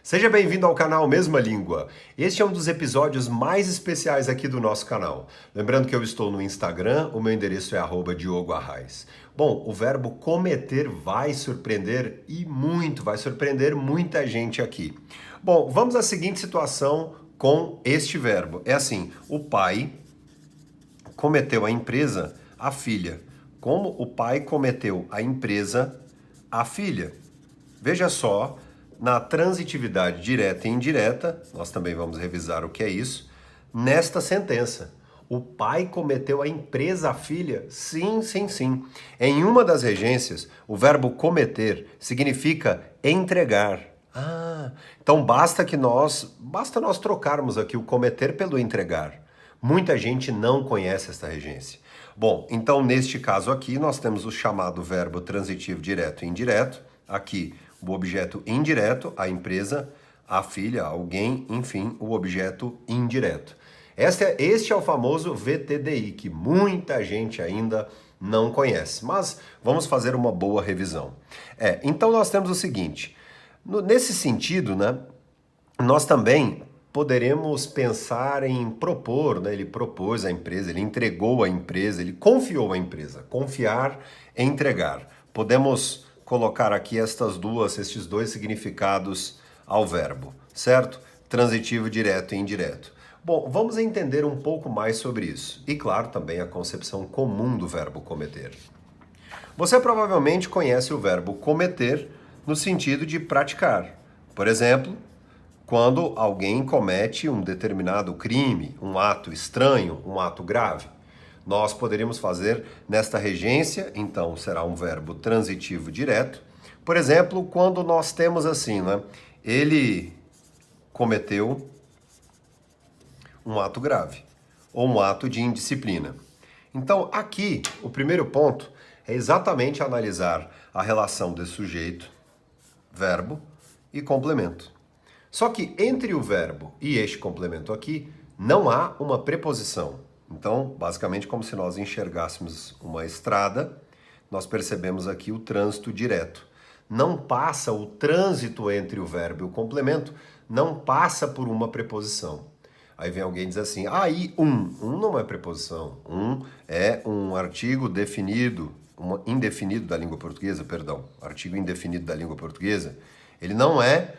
Seja bem-vindo ao canal Mesma Língua. Este é um dos episódios mais especiais aqui do nosso canal. Lembrando que eu estou no Instagram, o meu endereço é @Diogo Arraes. Bom, o verbo cometer vai surpreender e muito, vai surpreender muita gente aqui. Bom, vamos à seguinte situação com este verbo. É assim, o pai cometeu a empresa, a filha. Como o pai cometeu a empresa, a filha. Veja só, na transitividade direta e indireta, nós também vamos revisar o que é isso, nesta sentença. O pai cometeu a empresa, a filha? Sim, sim, sim. Em uma das regências, o verbo cometer significa entregar. Então basta nós trocarmos aqui o cometer pelo entregar. Muita gente não conhece esta regência. Bom, então neste caso aqui nós temos o chamado verbo transitivo direto e indireto. Aqui o objeto indireto, a empresa, a filha, alguém, enfim, o objeto indireto. Este é o famoso VTDI, que muita gente ainda não conhece, mas vamos fazer uma boa revisão. Então nós temos o seguinte, nesse sentido, né, nós também poderemos pensar em propor, né? Ele propôs a empresa, ele entregou a empresa, ele confiou a empresa. Confiar é entregar. Podemos colocar aqui estes dois significados ao verbo, certo? Transitivo direto e indireto. Bom, vamos entender um pouco mais sobre isso. E claro, também a concepção comum do verbo cometer. Você provavelmente conhece o verbo cometer no sentido de praticar. Por exemplo, quando alguém comete um determinado crime, um ato estranho, um ato grave. Nós poderíamos fazer nesta regência, então será um verbo transitivo direto. Por exemplo, quando nós temos assim, né? Ele cometeu um ato grave ou um ato de indisciplina. Então, aqui, o primeiro ponto é exatamente analisar a relação de sujeito, verbo e complemento. Só que entre o verbo e este complemento aqui, não há uma preposição. Então, basicamente, como se nós enxergássemos uma estrada, nós percebemos aqui o trânsito direto. Não passa o trânsito entre o verbo e o complemento, não passa por uma preposição. Aí vem alguém e diz assim, aí um não é preposição, um é um artigo definido, indefinido da língua portuguesa, perdão, artigo indefinido da língua portuguesa, ele não é,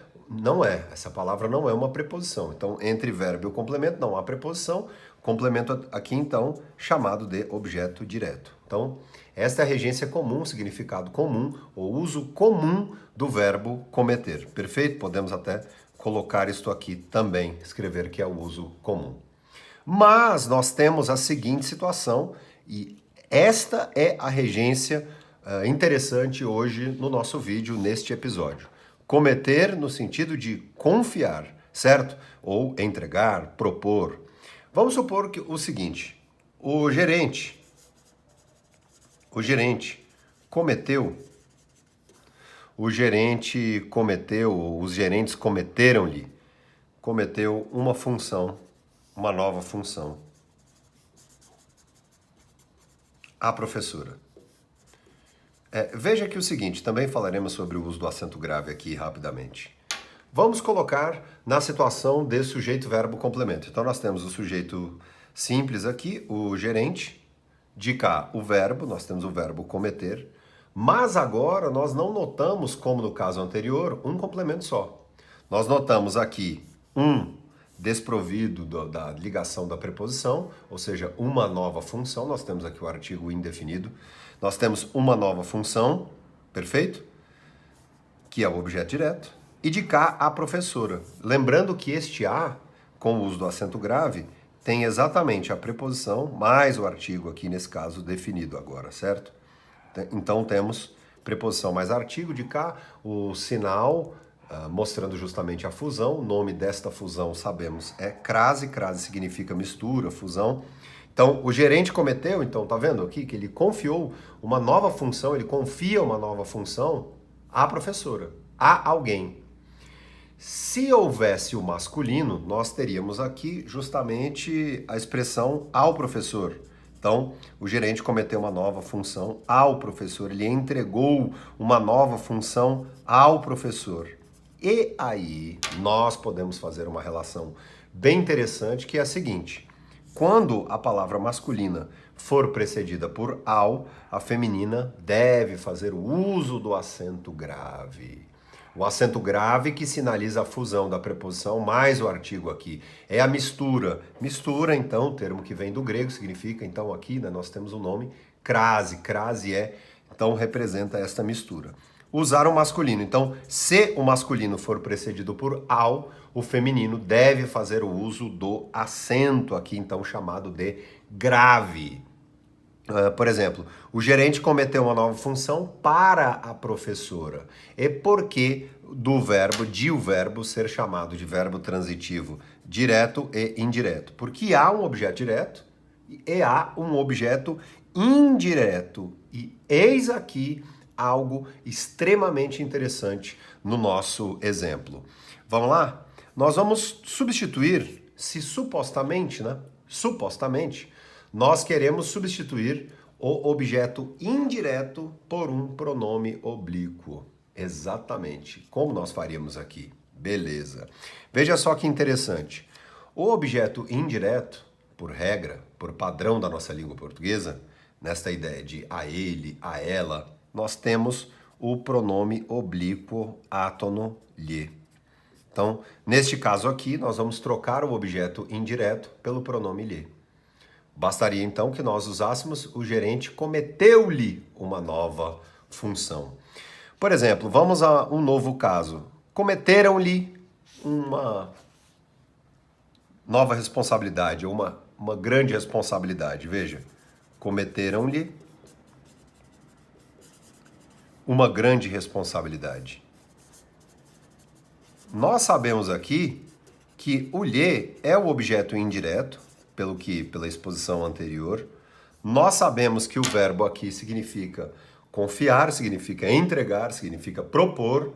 essa palavra não é uma preposição. Então, entre verbo e o complemento não há preposição, complemento aqui então chamado de objeto direto. Então, esta é a regência comum, significado comum, ou uso comum do verbo cometer. Perfeito? Podemos até colocar isto aqui também, escrever que é o uso comum. Mas nós temos a seguinte situação, e esta é a regência interessante hoje no nosso vídeo, neste episódio. Cometer no sentido de confiar, certo? Ou entregar, propor. Vamos supor que o seguinte, o gerente cometeu, os gerentes cometeu uma função, uma nova função. A professora. Veja aqui o seguinte, também falaremos sobre o uso do acento grave aqui rapidamente. Vamos colocar na situação de sujeito, verbo, complemento. Então nós temos o sujeito simples aqui, o gerente, de cá o verbo, nós temos o verbo cometer, mas agora nós não notamos, como no caso anterior, um complemento só. Nós notamos aqui um desprovido da ligação da preposição, ou seja, uma nova função. Nós temos aqui o artigo indefinido. Nós temos uma nova função, perfeito? Que é o objeto direto. E de cá a professora. Lembrando que este a, com o uso do acento grave, tem exatamente a preposição mais o artigo aqui, nesse caso, definido agora, certo? Então temos preposição mais artigo, de cá o sinal mostrando justamente a fusão. O nome desta fusão, sabemos, é crase. Crase significa mistura, fusão. Então, o gerente cometeu, então, tá vendo aqui que ele confiou uma nova função, ele confia uma nova função à professora, a alguém. Se houvesse o masculino, nós teríamos aqui justamente a expressão ao professor. Então, o gerente cometeu uma nova função ao professor, ele entregou uma nova função ao professor. E aí, nós podemos fazer uma relação bem interessante, que é a seguinte: quando a palavra masculina for precedida por ao, a feminina deve fazer o uso do acento grave. O acento grave que sinaliza a fusão da preposição mais o artigo aqui. É a mistura. Mistura, então, termo que vem do grego, significa, então, aqui, né, nós temos o nome crase. Crase então, representa esta mistura. Usar o masculino. Então, se o masculino for precedido por ao, o feminino deve fazer o uso do acento aqui, então, chamado de grave. Por exemplo, o gerente cometeu uma nova função para a professora. E por que o verbo ser chamado de verbo transitivo direto e indireto? Porque há um objeto direto e há um objeto indireto. E eis aqui algo extremamente interessante no nosso exemplo. Vamos lá? Nós vamos substituir, se supostamente, nós queremos substituir o objeto indireto por um pronome oblíquo. Exatamente. Como nós faríamos aqui? Beleza. Veja só que interessante. O objeto indireto, por regra, por padrão da nossa língua portuguesa, nesta ideia de a ele, a ela, nós temos o pronome oblíquo átono lhe. Então, neste caso aqui, nós vamos trocar o objeto indireto pelo pronome lhe. Bastaria então que nós usássemos o gerente cometeu-lhe uma nova função. Por exemplo, vamos a um novo caso. Cometeram-lhe uma nova responsabilidade, ou uma grande responsabilidade. Veja, cometeram-lhe uma grande responsabilidade. Nós sabemos aqui que o lhe é o objeto indireto, pela exposição anterior. Nós sabemos que o verbo aqui significa confiar, significa entregar, significa propor.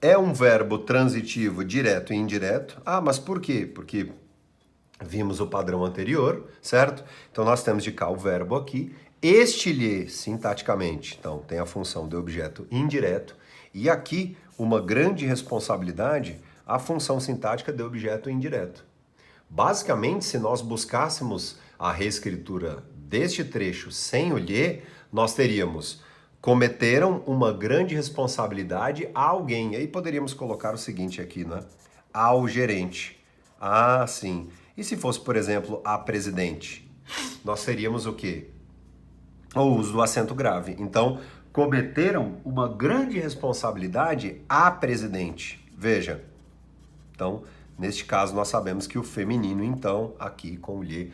É um verbo transitivo direto e indireto. Ah, mas por quê? Porque vimos o padrão anterior, certo? Então nós temos de cá o verbo aqui. Este lhe, sintaticamente, então tem a função de objeto indireto. E aqui, uma grande responsabilidade, a função sintática de objeto indireto. Basicamente, se nós buscássemos a reescritura deste trecho sem o lhe, nós teríamos cometeram uma grande responsabilidade a alguém. Aí poderíamos colocar o seguinte aqui, né? Ao gerente. Ah, sim. E se fosse, por exemplo, a presidente? Nós teríamos o quê? O uso do acento grave. Então, cometeram uma grande responsabilidade a presidente. Veja. Então, neste caso, nós sabemos que o feminino, então, aqui com o lhe,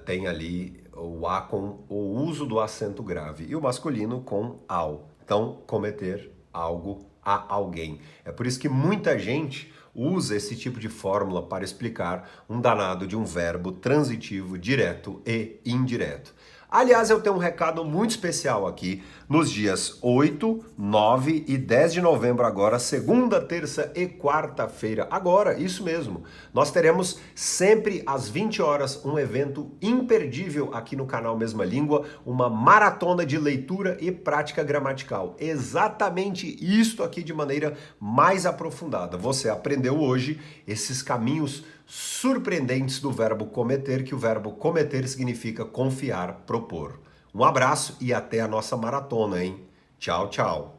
tem ali o a com o uso do acento grave. E o masculino com ao. Então, cometer algo a alguém. É por isso que muita gente usa esse tipo de fórmula para explicar um danado de um verbo transitivo direto e indireto. Aliás, eu tenho um recado muito especial aqui nos dias 8, 9 e 10 de novembro agora, segunda, terça e quarta-feira. Agora, isso mesmo. Nós teremos sempre às 20 horas um evento imperdível aqui no canal Mesma Língua, uma maratona de leitura e prática gramatical. Exatamente isto aqui de maneira mais aprofundada. Você aprendeu hoje esses caminhos surpreendentes do verbo cometer, que o verbo cometer significa confiar, propor. Um abraço e até a nossa maratona, hein? Tchau, tchau.